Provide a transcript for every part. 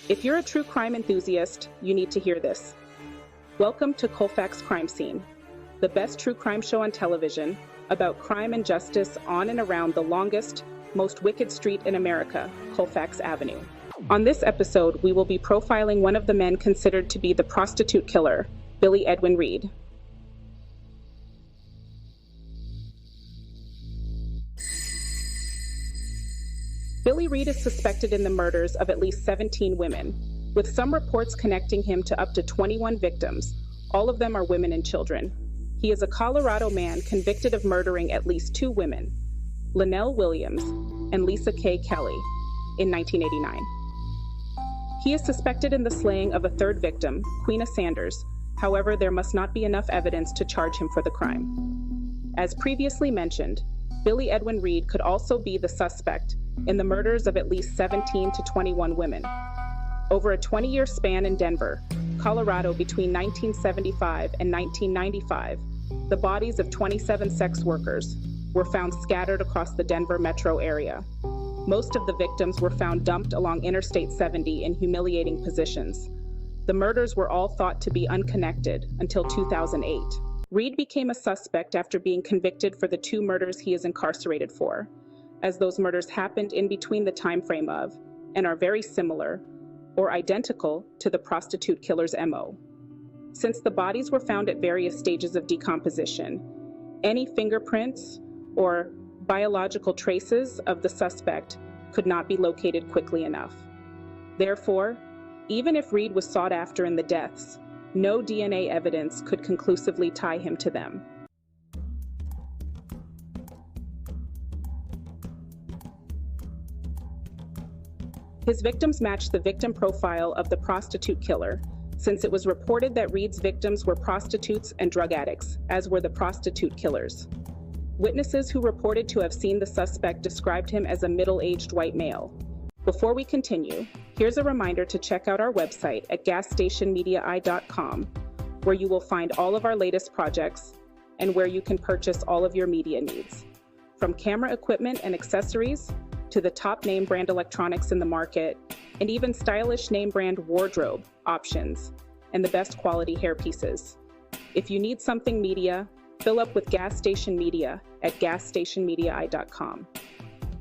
If you're a true crime enthusiast, you need to hear this. Welcome to Colfax Crime Scene, the best true crime show on television about crime and justice on and around the longest, most wicked street in America, Colfax Avenue. On this episode, we will be profiling one of the men considered to be the prostitute killer, Billie Edwin Reid. Billie Reid is suspected in the murders of at least 17 women, with some reports connecting him to up to 21 victims. All of them are women and children. He is a Colorado man convicted of murdering at least 2 women, Lynell Williams and Lisa K. Kelly, in 1989. He is suspected in the slaying of a third victim, Queena Sanders. However, there must not be enough evidence to charge him for the crime. As previously mentioned, Billie Edwin Reid could also be the suspect in the murders of at least 17 to 21 women. Over a 20-year span in Denver, Colorado between 1975 and 1995, the bodies of 27 sex workers were found scattered across the Denver metro area. Most of the victims were found dumped along Interstate 70 in humiliating positions. The murders were all thought to be unconnected until 2008. Reid became a suspect after being convicted for the 2 murders he is incarcerated for, as those murders happened in between the time frame of, and are very similar, or identical to the prostitute killer's MO. Since the bodies were found at various stages of decomposition, any fingerprints or biological traces of the suspect could not be located quickly enough. Therefore, even if Reid was sought after in the deaths, no DNA evidence could conclusively tie him to them. His victims matched the victim profile of the prostitute killer, since it was reported that Reid's victims were prostitutes and drug addicts, as were the prostitute killers. Witnesses who reported to have seen the suspect described him as a middle-aged white male. Before we continue, here's a reminder to check out our website at gasstationmediai.com, where you will find all of our latest projects and where you can purchase all of your media needs. From camera equipment and accessories, to the top name brand electronics in the market, and even stylish name brand wardrobe options, and the best quality hairpieces. If you need something media, fill up with Gas Station Media at gasstationmediai.com.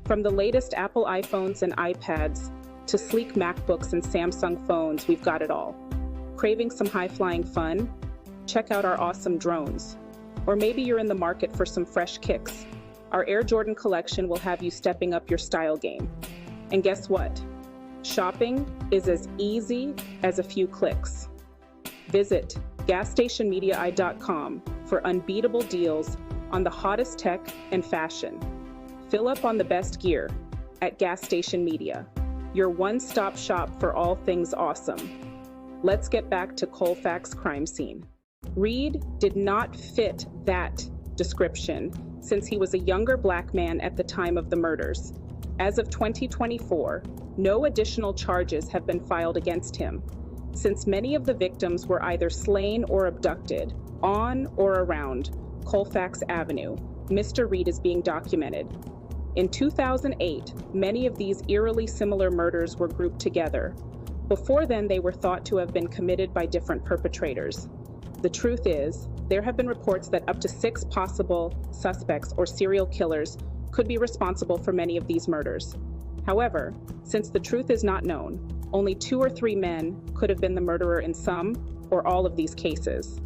From the latest Apple iPhones and iPads to sleek MacBooks and Samsung phones, we've got it all. Craving some high-flying fun? Check out our awesome drones. Or maybe you're in the market for some fresh kicks. Our Air Jordan collection will have you stepping up your style game. And guess what? Shopping is as easy as a few clicks. Visit gasstationmediai.com for unbeatable deals on the hottest tech and fashion. Fill up on the best gear at Gas Station Media, your one-stop shop for all things awesome. Let's get back to Colfax Crime Scene. Reid did not fit that description since he was a younger black man at the time of the murders. As of 2024, no additional charges have been filed against him. Since many of the victims were either slain or abducted, on or around Colfax Avenue, Mr. Reid is being documented. In 2008, many of these eerily similar murders were grouped together. Before then, they were thought to have been committed by different perpetrators. The truth is, there have been reports that up to 6 possible suspects or serial killers could be responsible for many of these murders. However, since the truth is not known, only 2 or 3 men could have been the murderer in some or all of these cases.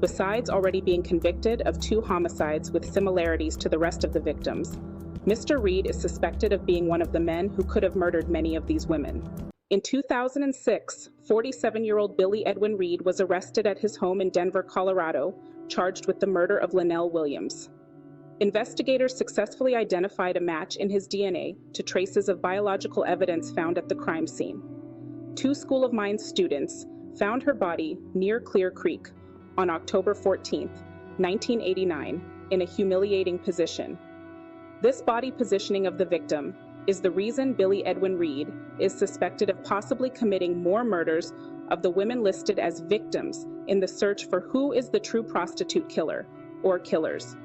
Besides already being convicted of 2 homicides with similarities to the rest of the victims, Mr. Reid is suspected of being one of the men who could have murdered many of these women. In 2006, 47-year-old Billie Edwin Reid was arrested at his home in Denver, Colorado, charged with the murder of Lynell Williams. Investigators successfully identified a match in his DNA to traces of biological evidence found at the crime scene. 2 School of Mines students found her body near Clear Creek on October 14, 1989, in a humiliating position. This body positioning of the victim is the reason Billie Edwin Reid is suspected of possibly committing more murders of the women listed as victims in the search for who is the true prostitute killer or killers.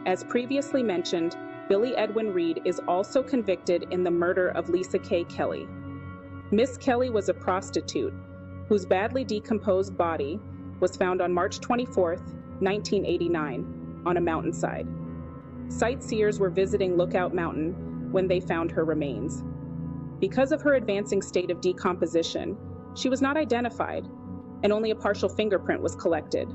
As previously mentioned, Billie Edwin Reid is also convicted in the murder of Lisa K. Kelly. Miss Kelly was a prostitute whose badly decomposed body was found on March 24, 1989, on a mountainside. Sightseers were visiting Lookout Mountain when they found her remains. Because of her advancing state of decomposition, she was not identified, and only a partial fingerprint was collected.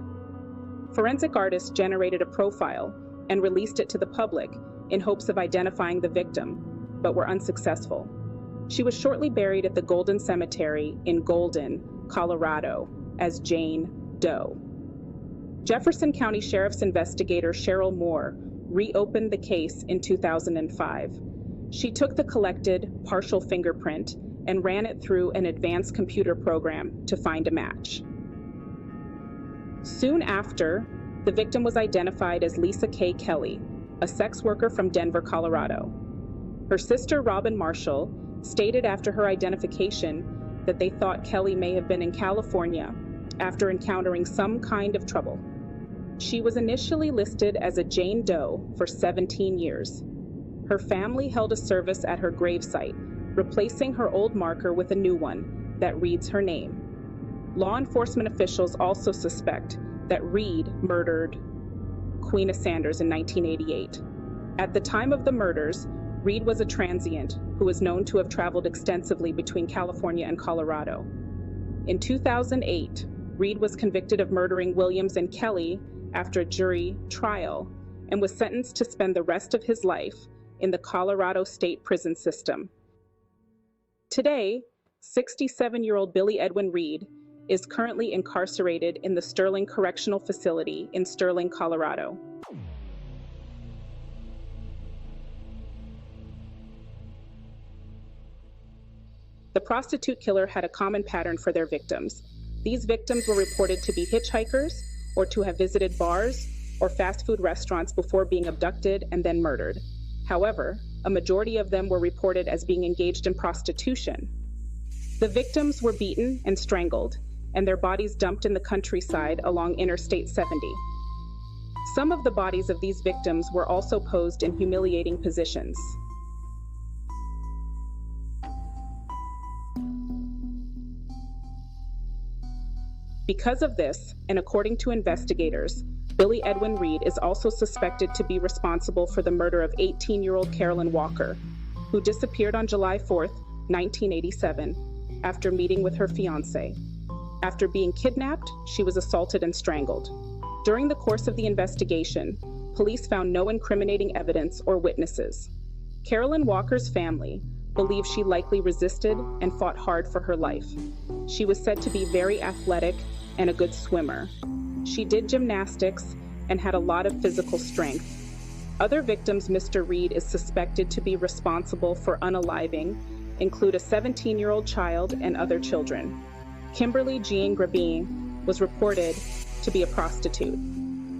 Forensic artists generated a profile and released it to the public in hopes of identifying the victim, but were unsuccessful. She was shortly buried at the Golden Cemetery in Golden, Colorado, as Jane Doe. Jefferson County Sheriff's investigator Cheryl Moore reopened the case in 2005. She took the collected partial fingerprint and ran it through an advanced computer program to find a match. Soon after, the victim was identified as Lisa K. Kelly, a sex worker from Denver, Colorado. Her sister, Robin Marshall, stated after her identification that they thought Kelly may have been in California after encountering some kind of trouble. She was initially listed as a Jane Doe for 17 years. Her family held a service at her gravesite, replacing her old marker with a new one that reads her name. Law enforcement officials also suspect that Reid murdered Queen Sanders in 1988. At the time of the murders, Reid was a transient who was known to have traveled extensively between California and Colorado. In 2008, Reid was convicted of murdering Williams and Kelly after a jury trial and was sentenced to spend the rest of his life in the Colorado State Prison System. Today, 67-year-old Billie Edwin Reid is currently incarcerated in the Sterling Correctional Facility in Sterling, Colorado. The prostitute killer had a common pattern for their victims. These victims were reported to be hitchhikers or to have visited bars or fast food restaurants before being abducted and then murdered. However, a majority of them were reported as being engaged in prostitution. The victims were beaten and strangled, and their bodies dumped in the countryside along Interstate 70. Some of the bodies of these victims were also posed in humiliating positions. Because of this, and according to investigators, Billie Edwin Reid is also suspected to be responsible for the murder of 18-year-old Carolyn Walker, who disappeared on July 4, 1987, after meeting with her fiancé. After being kidnapped, she was assaulted and strangled. During the course of the investigation, police found no incriminating evidence or witnesses. Carolyn Walker's family believed she likely resisted and fought hard for her life. She was said to be very athletic and a good swimmer. She did gymnastics and had a lot of physical strength. Other victims Mr. Reid is suspected to be responsible for unaliving include a 17-year-old child and other children. Kimberly Jean Grabin was reported to be a prostitute.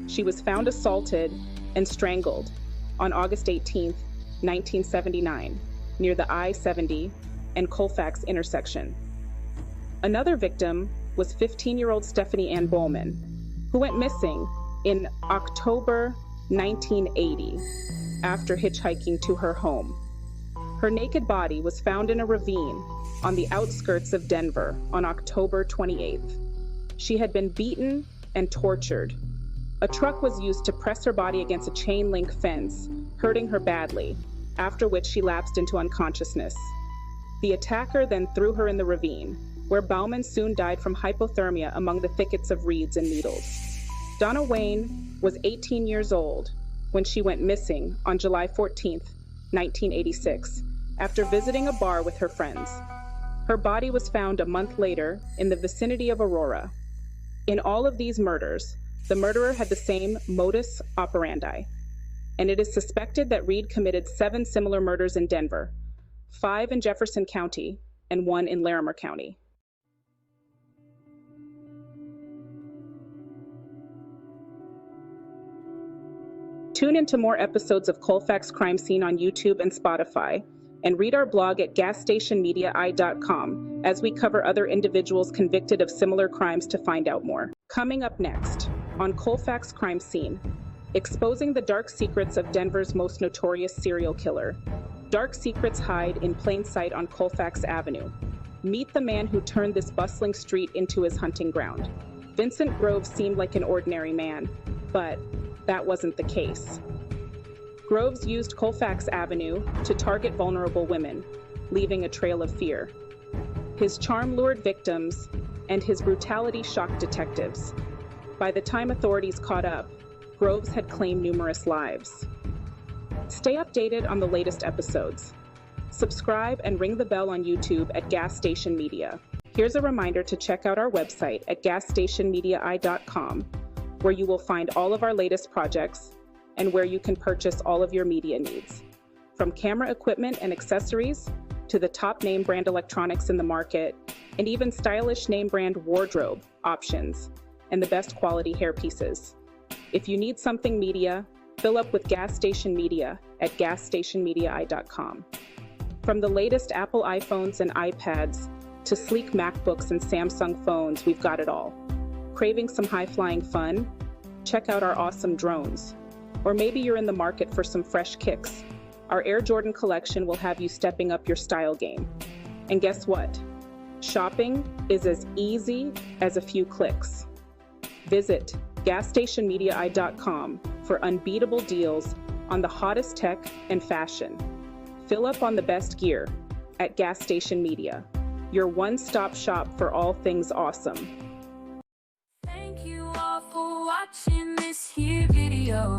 She was found assaulted and strangled on August 18, 1979, near the I-70 and Colfax intersection. Another victim was 15-year-old Stephanie Ann Bowman. who went missing in October 1980 after hitchhiking to her home. Her naked body was found in a ravine on the outskirts of Denver on October 28th. She had been beaten and tortured. A truck was used to press her body against a chain link fence, hurting her badly, after which she lapsed into unconsciousness. The attacker then threw her in the ravine, where Bauman soon died from hypothermia among the thickets of reeds and needles. Donna Wayne was 18 years old when she went missing on July 14, 1986, after visiting a bar with her friends. Her body was found a month later in the vicinity of Aurora. In all of these murders, the murderer had the same modus operandi, and it is suspected that Reid committed 7 similar murders in Denver, 5 in Jefferson County, and 1 in Larimer County. Tune into more episodes of Colfax Crime Scene on YouTube and Spotify, and read our blog at gasstationmediai.com as we cover other individuals convicted of similar crimes to find out more. Coming up next on Colfax Crime Scene, exposing the dark secrets of Denver's most notorious serial killer. Dark secrets hide in plain sight on Colfax Avenue. Meet the man who turned this bustling street into his hunting ground. Vincent Groves seemed like an ordinary man, but that wasn't the case. Groves used Colfax Avenue to target vulnerable women, leaving a trail of fear. His charm lured victims, and his brutality shocked detectives. By the time authorities caught up, Groves had claimed numerous lives. Stay updated on the latest episodes. Subscribe and ring the bell on YouTube at Gas Station Media. Here's a reminder to check out our website at gasstationmediai.com, where you will find all of our latest projects and where you can purchase all of your media needs. From camera equipment and accessories to the top name brand electronics in the market, and even stylish name brand wardrobe options and the best quality hair pieces. If you need something media, fill up with Gas Station Media at gasstationmediai.com. From the latest Apple iPhones and iPads to sleek MacBooks and Samsung phones, we've got it all. Craving some high-flying fun? Check out our awesome drones. Or maybe you're in the market for some fresh kicks. Our Air Jordan collection will have you stepping up your style game. And guess what? Shopping is as easy as a few clicks. Visit gasstationmediai.com for unbeatable deals on the hottest tech and fashion. Fill up on the best gear at Gas Station Media, your one-stop shop for all things awesome. Thank you all for watching this here video.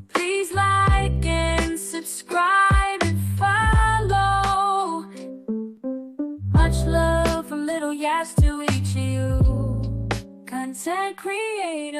Please like and subscribe and follow. Much love from little Yas to each of you, content creators.